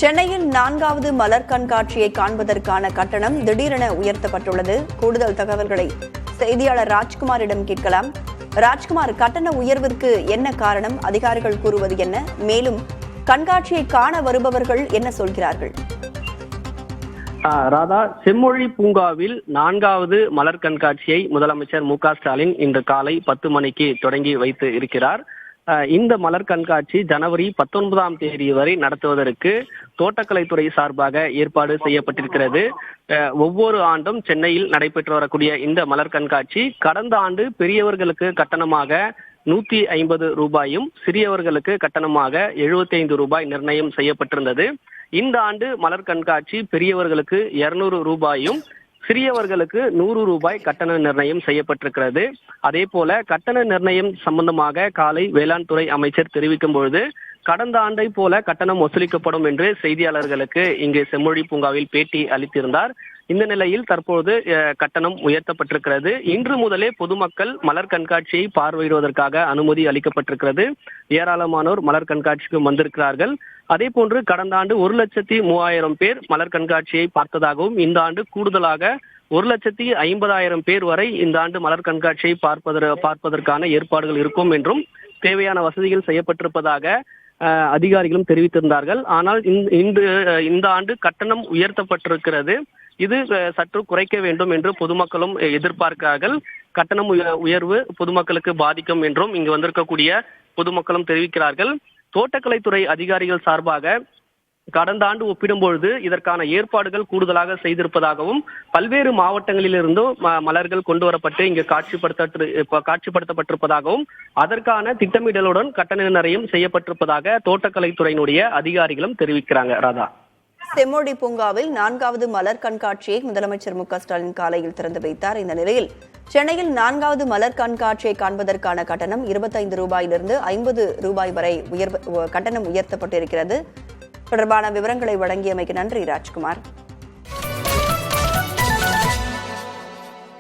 சென்னையில் 4வது மலர் கண்காட்சியை காண்பதற்கான கட்டணம் திடீரென உயர்த்தப்பட்டுள்ளது. கூடுதல் தகவல்களை செய்தியாளர் ராஜ்குமாரிடம் கேட்கலாம். ராஜ்குமார், கட்டண உயர்விற்கு என்ன காரணம்? அதிகாரிகள் கூறுவது என்ன? மேலும் கண்காட்சியை காண வருபவர்கள் என்ன சொல்கிறார்கள்? ராதா, செம்மொழி பூங்காவில் 4வது மலர் கண்காட்சியை முதலமைச்சர் மு.க.ஸ்டாலின் இன்று காலை 10 மணிக்கு தொடங்கி வைத்து இருக்கிறார். இந்த மலர் கண்காட்சி ஜனவரி 19ஆம் தேதி வரை நடத்துவதற்கு தோட்டக்கலைத்துறை சார்பாக ஏற்பாடு செய்யப்பட்டிருக்கிறது. ஒவ்வொரு ஆண்டும் சென்னையில் நடைபெற்று வரக்கூடிய இந்த மலர் கண்காட்சி கடந்த ஆண்டு பெரியவர்களுக்கு கட்டணமாக 150 ரூபாயும் சிறியவர்களுக்கு கட்டணமாக 75 ரூபாய் நிர்ணயம் செய்யப்பட்டிருந்தது. இந்த ஆண்டு மலர் கண்காட்சி பெரியவர்களுக்கு 200 ரூபாயும் சிறியவர்களுக்கு 100 ரூபாய் கட்டண நிர்ணயம் செய்யப்பட்டிருக்கிறது. அதே போல கட்டண நிர்ணயம் சம்பந்தமாக காலை வேளாண் துறை அமைச்சர் தெரிவிக்கும் பொழுது கடந்த ஆண்டை போல கட்டணம் வசூலிக்கப்படும் என்று செய்தியாளர்களுக்கு இங்கு செம்மொழி பூங்காவில் பேட்டி அளித்திருந்தார். இந்த நிலையில் தற்போது கட்டணம் உயர்த்தப்பட்டிருக்கிறது. இன்று முதலே பொதுமக்கள் மலர் கண்காட்சியை பார்வையிடுவதற்காக அனுமதி அளிக்கப்பட்டிருக்கிறது. ஏராளமானோர் மலர் கண்காட்சிக்கு வந்திருக்கிறார்கள். அதே போன்று கடந்த ஆண்டு 1,03,000 பேர் மலர் கண்காட்சியை பார்த்ததாகவும் இந்த ஆண்டு கூடுதலாக 1,50,000 பேர் வரை இந்த ஆண்டு மலர் கண்காட்சியை பார்ப்பதற்கான ஏற்பாடுகள் இருக்கும் என்றும் தேவையான வசதிகள் செய்யப்பட்டிருப்பதாக அதிகாரிகளும் தெரிவித்திருந்தார்கள். ஆனால் இந்த ஆண்டு கட்டணம் உயர்த்தப்பட்டிருக்கிறது. இது சற்று குறைக்க வேண்டும் என்று பொதுமக்களும் எதிர்பார்க்கிறார்கள். கட்டணம் உயர்வு பொதுமக்களுக்கு பாதிக்கும் என்றும் இங்கு வந்திருக்கக்கூடிய பொதுமக்களும் தெரிவிக்கிறார்கள். தோட்டக்கலைத்துறை அதிகாரிகள் சார்பாக கடந்த ஆண்டு ஒப்பிடும்பொழுது இதற்கான ஏற்பாடுகள் கூடுதலாக செய்திருப்பதாகவும் பல்வேறு மாவட்டங்களிலிருந்தும் மலர்கள் கொண்டு வரப்பட்டு இங்கு காட்சிப்படுத்தப்பட்டிருப்பதாகவும் அதற்கான திட்டமிடலுடன் கட்டண நிர்ணயம் செய்யப்பட்டிருப்பதாக தோட்டக்கலைத்துறையினுடைய அதிகாரிகளும் தெரிவிக்கிறாங்க. ராதா, செம்மொழி பூங்காவில் 4வது மலர் கண்காட்சியை முதலமைச்சர் மு.க.ஸ்டாலின் காலையில் திறந்து வைத்தார். இந்த நிலையில் சென்னையில் 4வது மலர் கண்காட்சியை காண்பதற்கான கட்டணம் 25 ரூபாயிலிருந்து 50 ரூபாய் வரை கட்டணம் உயர்த்தப்பட்டிருக்கிறது. தொடர்பான விவரங்களை வழங்கியமைக்கு நன்றி ராஜ்குமார்.